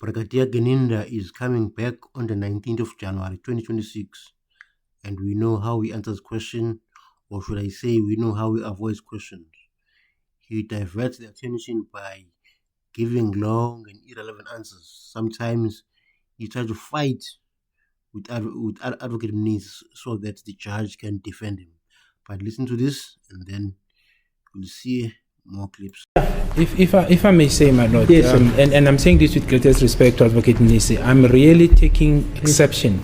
Brigadier Geninda is coming back on the 19th of January 2026, and we know how he answers questions, or should I say, we know how he avoids questions. He diverts the attention by giving long and irrelevant answers. Sometimes he tries to fight with advocate needs so that the judge can defend him. But listen to this, and then we'll see more clips. If I may say, my lord, Yes, and I'm saying this with greatest respect to Advocate Nisi, I'm really taking exception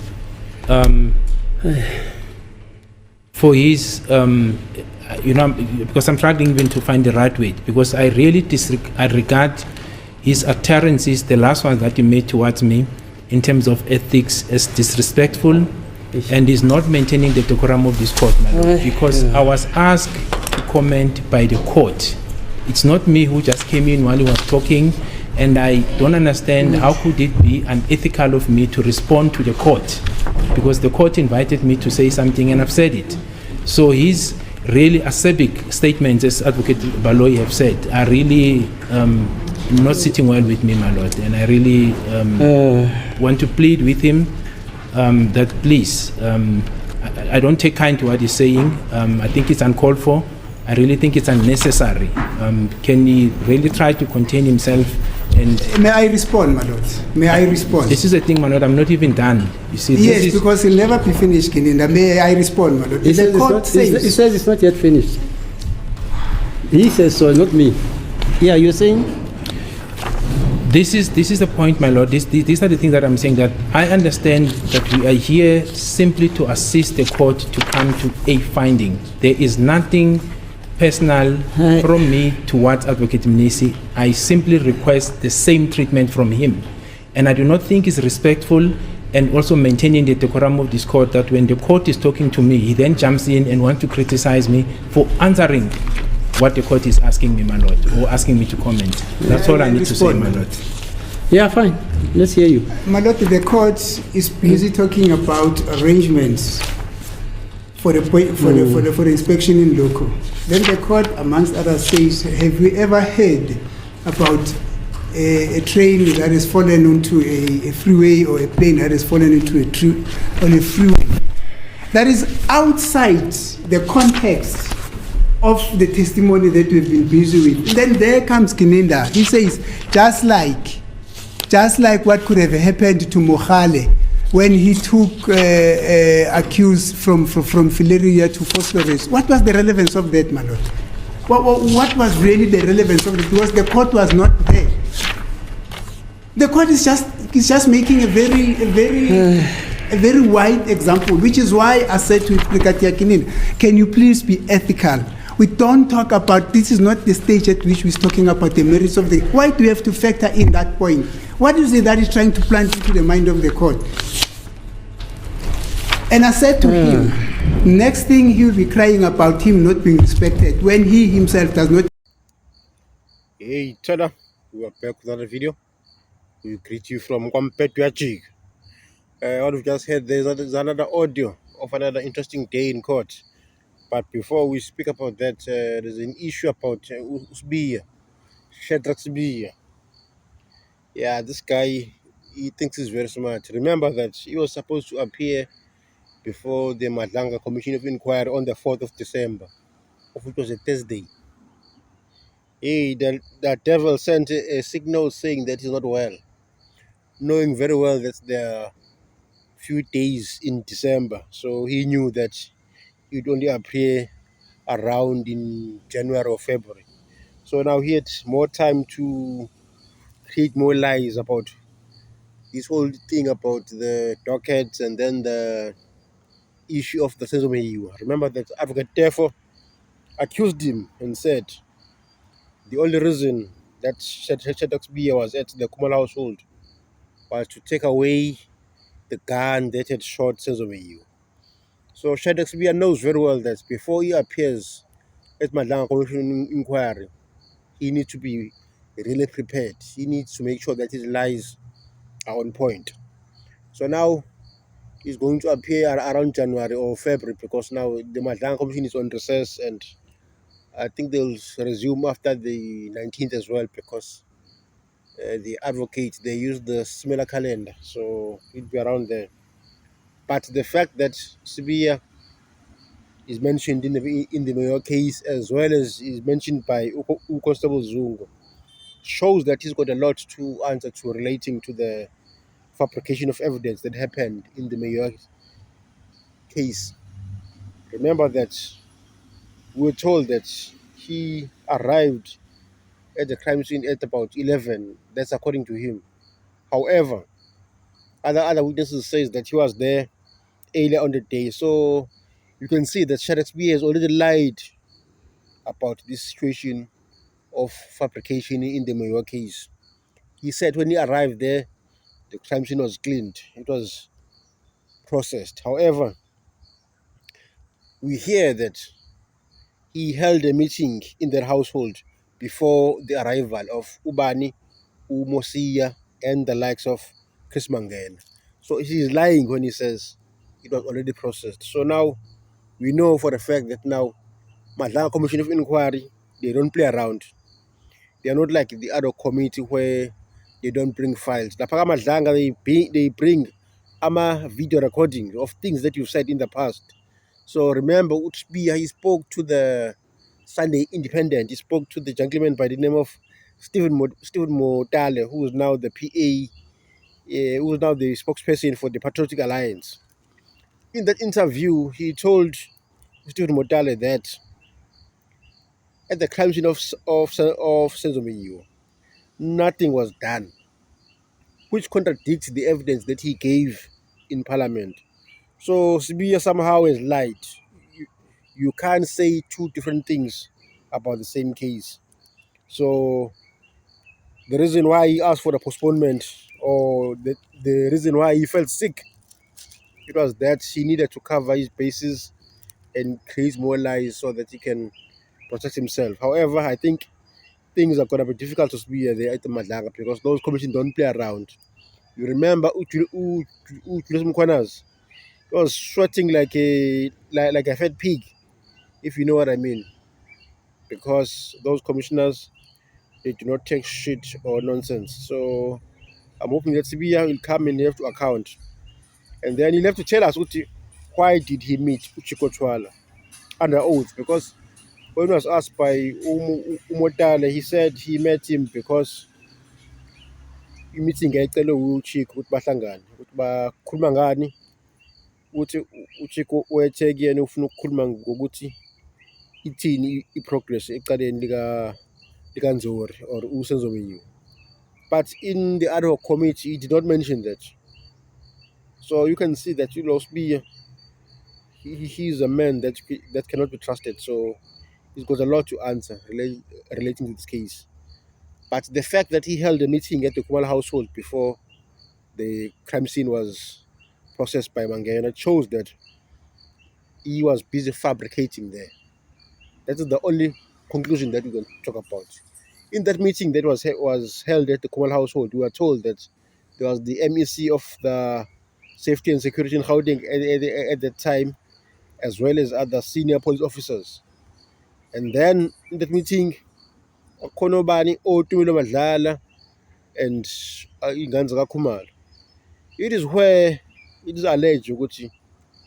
for his, because I'm struggling even to find the right word, because I really I regard his utterances, the last one that he made towards me, in terms of ethics, as disrespectful, and is not maintaining the decorum of this court, my lord, because I was asked to comment by the court. It's not me who just came in while he was talking, and I don't understand how could it be unethical of me to respond to the court, because the court invited me to say something and I've said it. So his really acerbic statements, as Advocate Baloyi have said, are really not sitting well with me, my lord, and I really want to plead with him that please, I don't take kind to what he's saying. I think it's uncalled for. I really think it's unnecessary. Can he really try to contain himself? And may I respond, my lord? May I respond? This is the thing, my lord. I'm not even done. You see, yes, because he'll never be finished, Geninda. May I respond, my lord? He says it's not yet finished. He says so, not me. Yeah, you're saying? This is the point, my lord. These are the things that I'm saying, that I understand that we are here simply to assist the court to come to a finding. There is nothing personal from me towards Advocate Mnisi. I simply request the same treatment from him. And I do not think it's respectful and also maintaining the decorum of this court that when the court is talking to me, he then jumps in and wants to criticize me for answering what the court is asking me, my lord, or asking me to comment. That's all I need to say, my lord. Yeah, fine. Let's hear you. My lord, the court is busy talking about arrangements for the inspection in loco. Then the court, amongst others, says, have you ever heard about a train that has fallen onto a freeway, or a plane that has fallen into on a freeway? That is outside the context of the testimony that we've been busy with. Then there comes Geninda. He says, just like what could have happened to Mohale when he took accused from Filaria to Phosphorus. What was the relevance of that, my lord? What was really the relevance of it? Because the court was not there. The court is just making a very wide example, which is why I said to Brigadier Geninda, can you please be ethical? We don't talk about, this is not the stage at which we're talking about the merits of the, why do we have to factor in that point? What is it that is trying to plant into the mind of the court? And I said to him, next thing he'll be crying about him not being respected when he himself does not. Hey, Tada, we are back with another video. We greet you from Kwampetuachig. What we've just heard, there's another audio of another interesting day in court. But before we speak about that, there's an issue about Usbiya, Shadrach Sbiya. Yeah, this guy, he thinks he's very smart. Remember that he was supposed to appear before the Madlanga Commission of Inquiry on the 4th of December, of which was a Thursday. The devil sent a signal saying that he's not well, knowing very well that there are few days in December. So he knew that he'd only appear around in January or February. So now he had more time to create more lies about this whole thing about the dockets and then the issue of the Senzomeyiwa. Remember that Advocate therefore accused him and said the only reason that Shadrach Sbiya was at the Kumalo household was to take away the gun that had shot Senzomeyiwa. So Shadrach Sbiya knows very well that before he appears at Madlanga Commission Inquiry, he needs to be really prepared. He needs to make sure that his lies are on point. So now he's going to appear around January or February because now the Madlanga Commission is on recess, and I think they'll resume after the 19th as well, because the advocate, they use the similar calendar, so it'd be around there. But the fact that Sibiya is mentioned in the Mayor case, as well as is mentioned by Constable Zungu, shows that he's got a lot to answer to relating to the fabrication of evidence that happened in the Mayor case. Remember that we were told that he arrived at the crime scene at about 11. That's according to him. However, other witnesses says that he was there earlier on the day. So you can see that Shadrack B has already lied about this situation of fabrication in the Mayor case. He said when he arrived there, the crime scene was cleaned. It was processed. However, we hear that he held a meeting in their household before the arrival of Ubani, Umosiya, and the likes of Chris Mangena. So he is lying when he says it was already processed. So now we know for a fact that now Madlanga Commission of Inquiry, they don't play around. They are not like the other committee where they don't bring files. Lapha Madlanga, they bring video recording of things that you've said in the past. So remember, Utspia, he spoke to the Sunday Independent. He spoke to the gentleman by the name of Stephen Motale, who is now the PA, who is now the spokesperson for the Patriotic Alliance. In that interview, he told Stephen Motale that at the crime scene of Senzomenyiwa, nothing was done, which contradicts the evidence that he gave in Parliament. So Sibiya somehow has lied. You can't say two different things about the same case. So the reason why he asked for the postponement, or the reason why he felt sick, it was that he needed to cover his bases and create more lies so that he can protect himself. However, I think things are going to be difficult to be there at the Madlanga because those commissions don't play around. You remember Julius Mkwanas? He was sweating like a fat pig, if you know what I mean. Because those commissioners, they do not take shit or nonsense. So I'm hoping that Sibiya will come and have to account. And then he'll have to tell us why did he meet Uchiko Chwala under oath. Because when he was asked by Umotale, he said he met him because i-meeting yayicele uChiko ukuthi bahlangane ukuthi bakhuluma ngani, ukuthi uChiko wethe kuyena ufuna ukukhuluma ngokuthi ithini i-progress ecaleni likanzori or uSenzomenyiwa. But in the ad hoc committee, he did not mention that. So you can see that Ulosbi, he's a man that cannot be trusted. So he's got a lot to answer relating to this case. But the fact that he held a meeting at the Kumalo household before the crime scene was processed by Mangena shows that he was busy fabricating there. That is the only conclusion that we can talk about. In that meeting that was held at the Kumalo household, we were told that there was the MEC of the Safety and Security in Gauteng at the time, as well as other senior police officers. And then in that meeting, Konobani, Otumilo Madlala, and Inganza Kumalo. It is where it is alleged that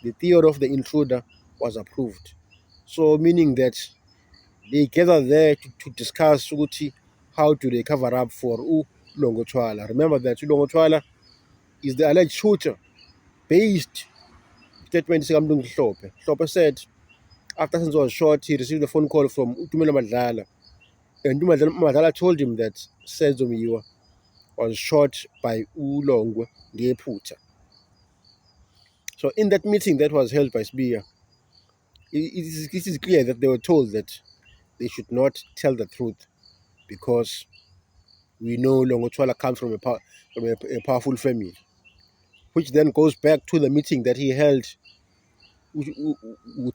the theory of the intruder was approved. So meaning that they gathered there to discuss how do they cover up for Longo Chwala. Remember that Longo Chwala is the alleged shooter based statement Hlope. Hlope said after Senzo was shot, he received a phone call from Utumela Madlala. And Madlala told him that Senzomenyiwa was shot by Ulongwe Ngephutha. So in that meeting that was held by Sibiya, it is clear that they were told that they should not tell the truth because we know Longo Chwala comes from a powerful family, which then goes back to the meeting that he held with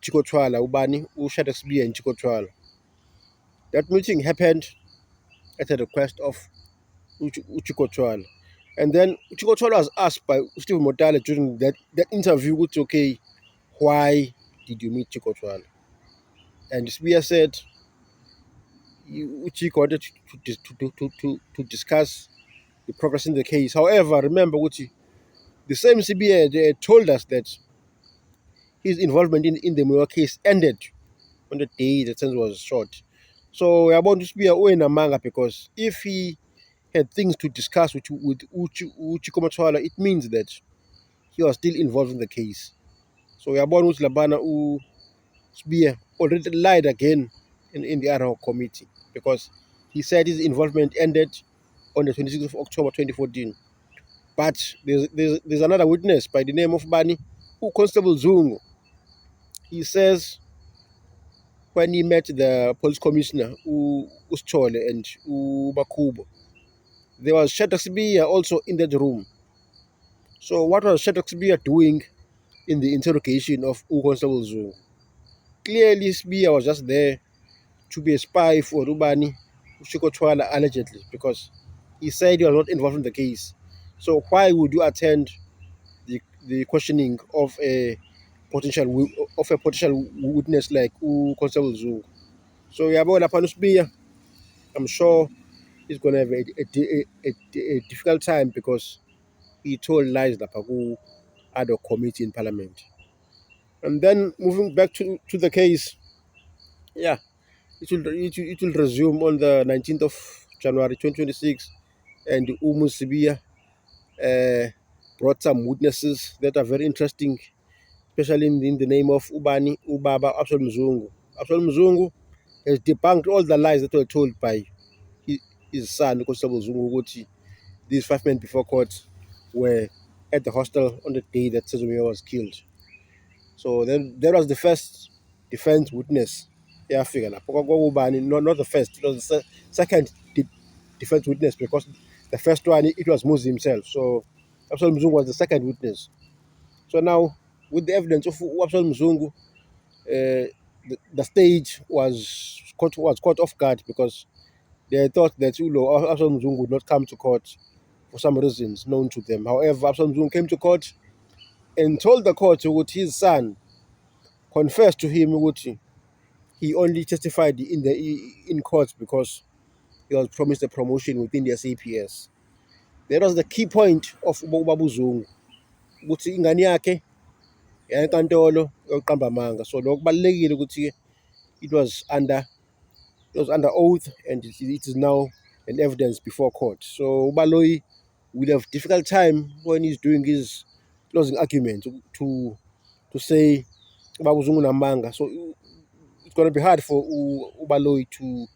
Chiko Chwala, Ubani, Shadrack Sibiya and Chiko Chwala. That meeting happened at the request of Uchiko Chwala. And then Uchiko Chwala was asked by Stephen Motale during that interview, okay, why did you meet Chiko Chwala? And Sibiya said Uchiko wanted to discuss the progress in the case. However, remember, Uchi, the same CBA they told us that his involvement in the Moyo case ended on the day the sentence was short. So we are about to be a manga because if he had things to discuss with Uchi Komatwala, it means that he was still involved in the case. So we are about to Labana Spear already lied again in the ad hoc committee because he said his involvement ended on the 26th of October 2014. But there's another witness by the name of Bani, Constable Zungu. He says when he met the police commissioner, Uschole and Bakubo, there was Shadrack Sibiya also in that room. So what was Shadrack Sibiya doing in the interrogation of Constable Zungu? Clearly, Sibiya was just there to be a spy for Rubani Chikotwala allegedly because he said he was not involved in the case. So why would you attend the questioning of a potential witness like Constable Zungu? So Yabo Lapanusbiya, I'm sure he's going to have a difficult time because he told lies Lapaku at a committee in Parliament. And then moving back to the case, yeah, it will resume on the 19th of January 2026, and Umu Sibiya brought some witnesses that are very interesting, especially in the name of Ubaba Absalom Mzungu. Absalom Mzungu has debunked all the lies that were told by his son, Constable Zungu. These 5 men before court were at the hostel on the day that Sezumia was killed. So then there was the first defense witness. Yeah, figure not the first, it was the second defense witness because the first one it was Muzi himself. So Absalom Mzungu was the second witness. So now with the evidence of Absalom Mzungu, the stage was caught off guard because they thought that Absalom Mzungu would not come to court for some reasons known to them. However, Absalom Mzungu came to court and told the court that his son confessed to him that he only testified in court because he was promised a promotion within the SAPS. That was the key point of Ubaba Zungu. Ukuthi ingane yakhe yankantolo yoqamba amanga. So lokho kubalekile ukuthi it was under oath and it is now an evidence before court. So Ubaloyi will have difficult time when he's doing his closing argument to say Ubaba Zungu namanga. So it's going to be hard for Ubaloyi to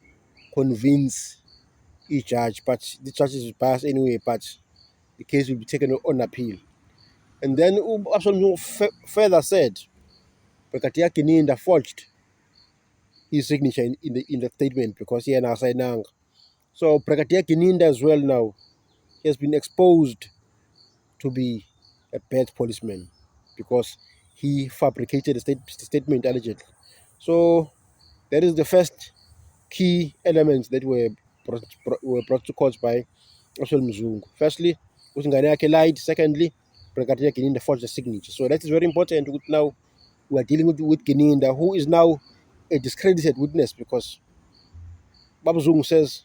convince each judge, but the judge is biased anyway, but the case will be taken on appeal. And then Absalom further said Brigadier Kininda forged his signature in the statement because he had signed nang. So Brigadier Kininda as well now has been exposed to be a bad policeman because he fabricated the statement allegedly. So that is the first key elements that were brought to court by Absalom Mzungu. Firstly, Usingane yake lied. Secondly, Brigadier Kininda forged the signature. So that is very important. Now we are dealing with Kininda, who is now a discredited witness because Baba Zungu says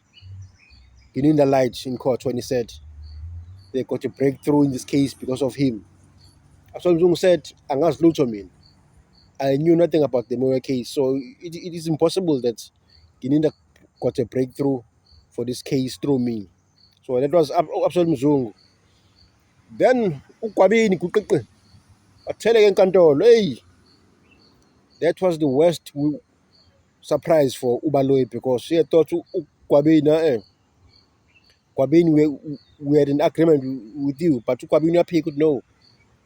Kininda lied in court when he said they got a breakthrough in this case because of him. Absalom Zungu said, Angas Lutomin, I knew nothing about the Moyo case, so it is impossible that Kininda got a breakthrough for this case through me. So that was Absalom Zungu. Then ukwabini kuqiqi atheleke enkantolo. Hey, that was the worst surprise for Ubaloyi because he thought ukwabini we had an agreement with you, but ukwabini up he could know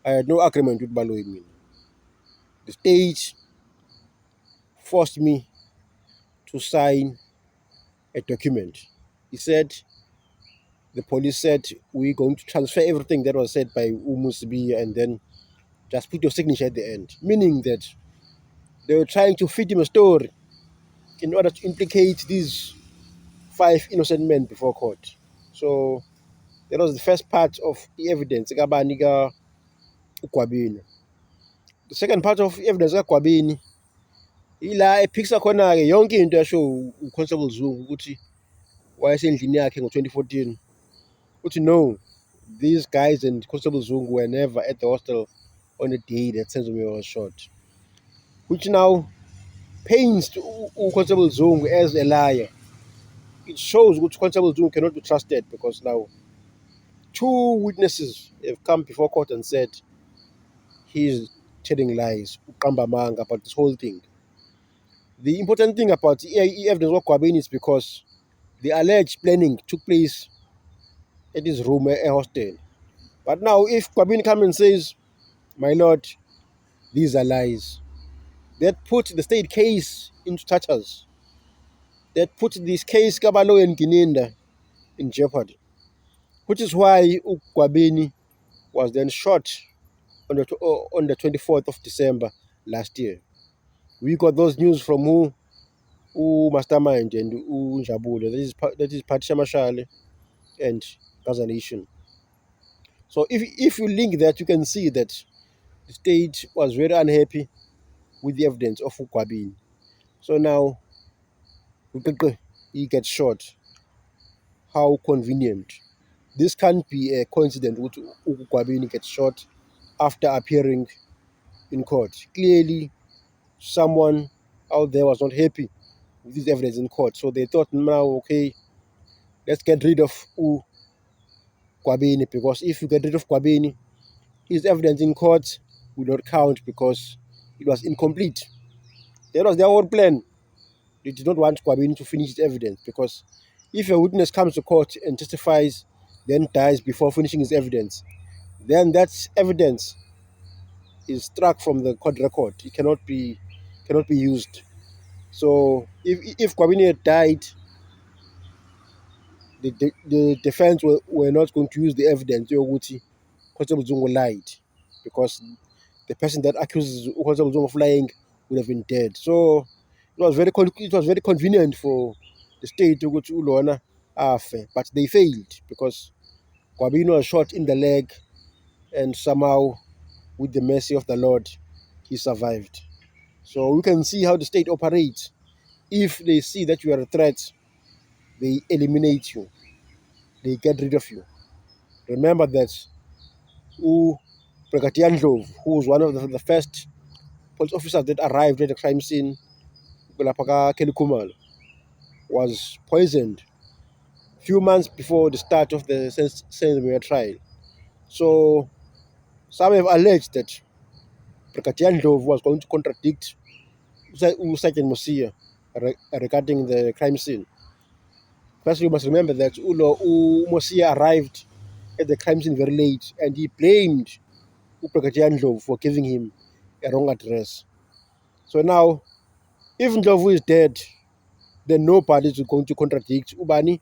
I had no agreement with Ubaloyi. The stage forced me to sign a document. He said, the police said, we're going to transfer everything that was said by Umu Sibiya and then just put your signature at the end. Meaning that they were trying to feed him a story in order to implicate these 5 innocent men before court. So that was the first part of the evidence. The second part of the evidence kaGwabini ila ephikisa khona-ke yonke into yasho uConstable Zungu ukuthi wayesendlini yakhe ngo-2014 But you know, these guys and Constable Zungu were never at the hostel on the day that Senzome was shot. Which now paints to Constable Zungu as a liar. It shows which Constable Zungu cannot be trusted because now two witnesses have come before court and said he's telling lies, Ukambamanga, about this whole thing. The important thing about evidence of Kwabeni is because the alleged planning took place at his room, a hostel. But now, if Kwabeni comes and says, "My lord, these are lies," that put the state case into tatters. That put this case Kabalo and Gininda in jeopardy. Which is why Kwabeni was then shot on the 24th of December last year. We got those news from who Mastermind and who Njabulo. That is Patricia Mashale and Gaza Nation. So if you link that, you can see that the state was very unhappy with the evidence of Ukwabini. So now he gets shot. How convenient. This can't be a coincidence with Ukwabini gets shot after appearing in court. Clearly, someone out there was not happy with this evidence in court. So they thought, now, okay, let's get rid of Kwabini, because if you get rid of Kwabini, his evidence in court will not count because it was incomplete. That was their whole plan. They did not want Kwabini to finish his evidence because if a witness comes to court and testifies, then dies before finishing his evidence, then that evidence is struck from the court record. It cannot be used. So if Kwabini had died, the defense were not going to use the evidence. Yoguti Constable Zungu lied, because the person that accuses Constable Zungu of lying would have been dead. So it was very convenient for the state to go to Ulona Afe, but they failed because Kwabini was shot in the leg, and somehow, with the mercy of the Lord, he survived. So we can see how the state operates. If they see that you are a threat, they eliminate you. They get rid of you. Remember that Brigadier Ndlovu, who was one of the first police officers that arrived at the crime scene, Kulapaka Kelikumal, was poisoned a few months before the start of the Senzime trial. So some have alleged that Brigadier Ndlovu was going to contradict Sergeant Mosia regarding the crime scene. First, you must remember that Mosia arrived at the crime scene very late, and he blamed Brigadier Ndlovu for giving him a wrong address. So now, if Ndlovu is dead, then nobody is going to contradict Ubani,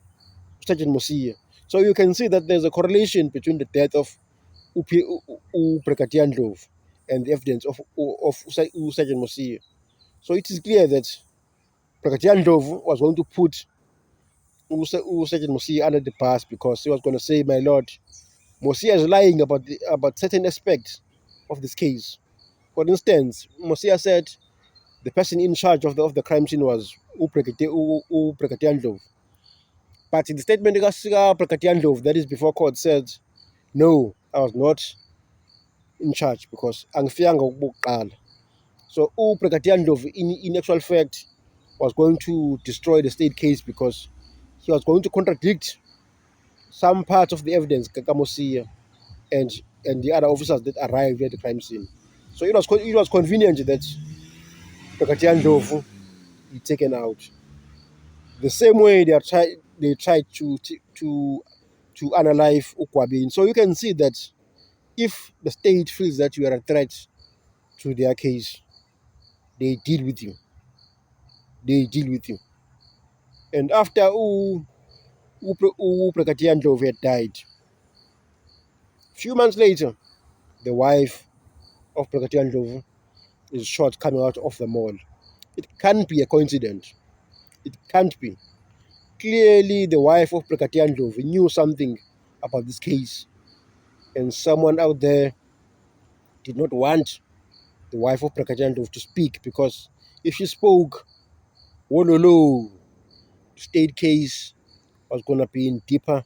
Sergeant Mosia. So you can see that there's a correlation between the death of Brigadier Ndlovu and the evidence of Sergeant Mosia. So it is clear that Brigadier Ndlovu was going to put Sergeant Mosia under the bus because he was going to say, "My lord, Mosia is lying about certain aspects of this case." For instance, Mosia said the person in charge of the crime scene was Brigadier Ndlovu. But in the statement Brigadier Ndlovu, that is before court, said, "No, I was not in charge because angifiyanga ukuqala." So Brigadier Ndlovu, in actual fact, was going to destroy the state case because he was going to contradict some parts of the evidence Kakamosia and the other officers that arrived at the crime scene. So it was convenient that Brigadier Ndlovu be taken out. The same way they tried to analyze Ukwabini. So you can see that if the state feels that you are a threat to their case, they deal with you. They deal with you. And after Brigadier Ndlovu had died, a few months later, the wife of Brigadier Ndlovu is shot coming out of the mall. It can't be a coincidence. It can't be. Clearly, the wife of Brigadier Ndlovu knew something about this case, and someone out there did not want the wife of Brigadier Ndlovu to speak, because if she spoke, Wololo, state case was going to be in deeper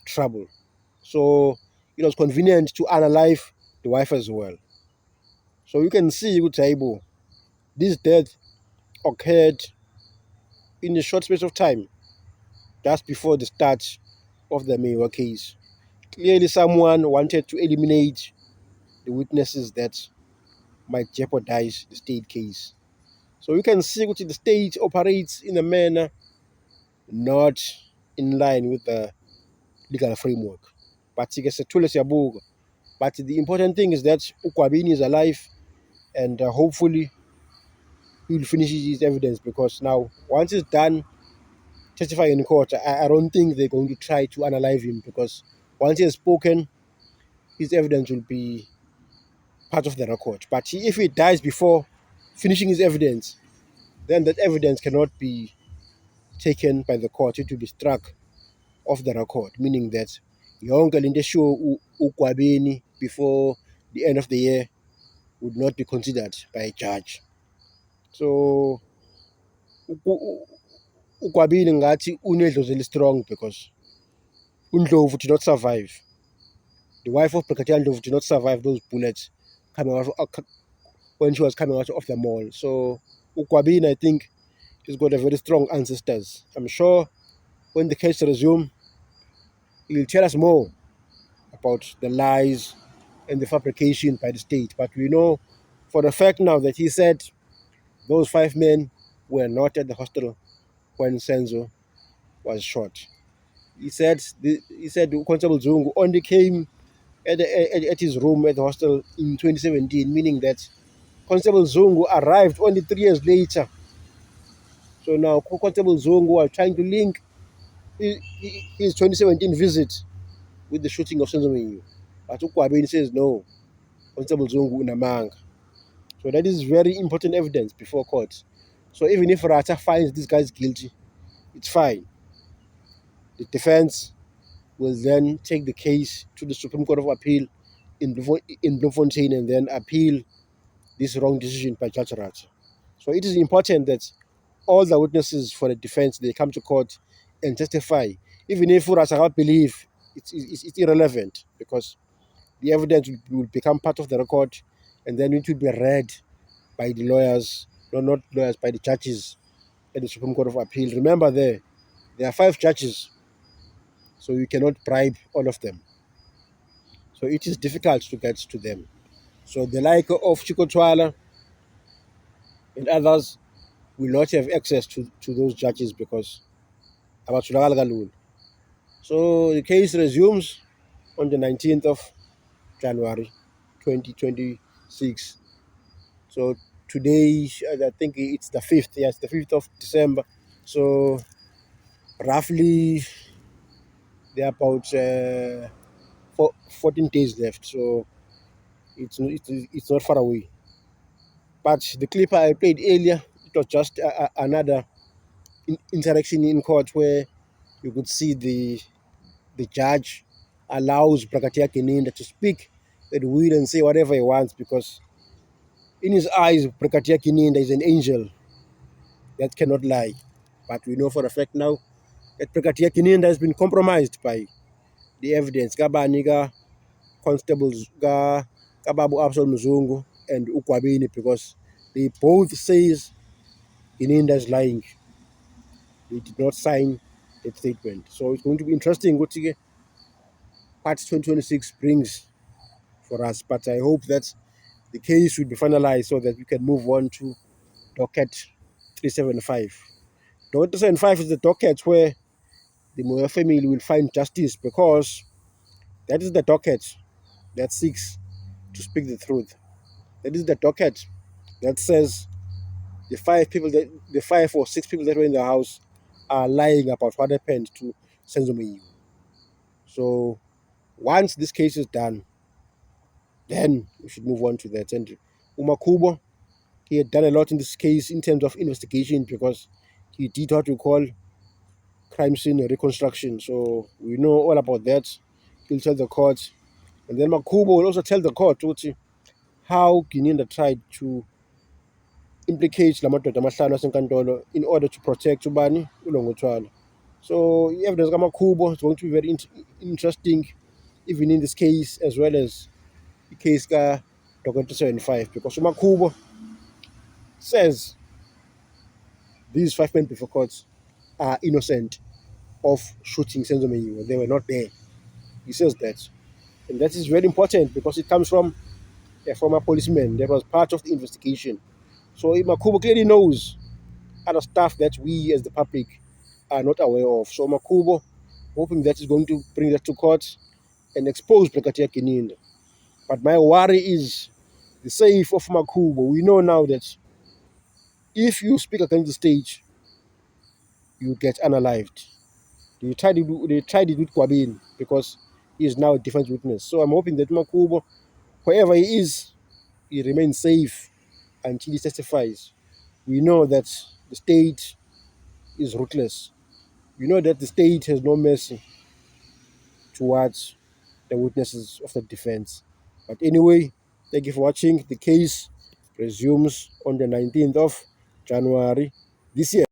trouble. So it was convenient to unalive the wife as well. So you can see Utaibo, this death occurred in a short space of time, just before the start of the Mewa case. Clearly, someone wanted to eliminate the witnesses that might jeopardize the state case. So you can see that the state operates in a manner not in line with the legal framework. But the important thing is that Ukwabini is alive, and hopefully he will finish his evidence, because now once he's done testifying in court, I don't think they're going to try to unalive him, because once he has spoken, his evidence will be part of the record. But if he dies before finishing his evidence, then that evidence cannot be taken by the court. It will be struck off the record, meaning that yonke lento eshiwo uGwabini before the end of the year would not be considered by a judge. So uGwabini ngathi unedlozi strong, because uNdlovu did not survive. The wife of Brigadier Ndlovu did not survive those bullets coming out when she was coming out of the mall. So uGwabini, I think, he's got a very strong ancestors. I'm sure when the case resumes, he'll tell us more about the lies and the fabrication by the state. But we know for the fact now that he said those 5 men were not at the hostel when Senzo was shot. He said Constable Zungu only came at his room at the hostel in 2017, meaning that Constable Zungu arrived only 3 years later. So now Constable Zungu was trying to link his 2017 visit with the shooting of Senzo Mwiu. But uGwabini says no, Constable Zungu unamanga. So that is very important evidence before court. So even if Rata finds these guys guilty, it's fine. The defense will then take the case to the Supreme Court of Appeal in Bloemfontein and then appeal this wrong decision by Judge Rata. So it is important that all the witnesses for the defense, they come to court and testify. Even if Rata believe it's irrelevant, because the evidence will become part of the record, and then it will be read by the lawyers, no, not lawyers, by the judges at the Supreme Court of Appeal. Remember, there are 5 judges, so you cannot bribe all of them. So it is difficult to get to them. So the like of Chico Twala and others will not have access to those judges, because abatholakala kalula. So the case resumes on the 19th of January 2026. So today, I think it's the 5th. Yes, the 5th of December. So roughly there are about 14 days left. So it's not far away. But the clip I played earlier, it was just another interaction in court where you could see the judge allows Brigadier Kininda to speak at will and say whatever he wants, because in his eyes, Brigadier Kininda is an angel that cannot lie. But we know for a fact now that Brigadier Kininda has been compromised by the evidence. Kabani constables, Kababu Absalom Mzungu and uGwabini, because they both says Kininda is lying. They did not sign that statement. So it's going to be interesting what part 2026 brings for us. But I hope that the case will be finalized so that we can move on to docket 375. Docket 375 is the docket where the Moyo family will find justice, because that is the docket that seeks to speak the truth. That is the docket that says the 5 or 6 people that were in the house are lying about what happened to Senzo Mwiu. So once this case is done, then we should move on to that. And uMakhubo, he had done a lot in this case in terms of investigation, because he did what we call crime scene reconstruction. So we know all about that. He'll tell the court. And then Makhubo will also tell the court how Kininda tried to implicate Lamadoda Mahlanu asenkantolo in order to protect uLongothwala. So the evidence kaMakhubo is going to be very interesting even in this case as well as the case ka Docket 75, because Umakubo says these 5 men before court are innocent of shooting Senzo Meyiwa. They were not there. He says that. And that is very important because it comes from a former policeman that was part of the investigation. So Makubo clearly knows other stuff that we as the public are not aware of. So Makubo, hoping that is going to bring that to court and expose Brigadier Kinindo. But my worry is the safe of Makubo. We know now that if you speak against the state, you get unalived. They tried it with Kwabin because he is now a defense witness. So I'm hoping that Makubo, wherever he is, he remains safe until he testifies. We know that the state is ruthless. We know that the state has no mercy towards the witnesses of the defense. But anyway, thank you for watching. The case resumes on the 19th of January this year.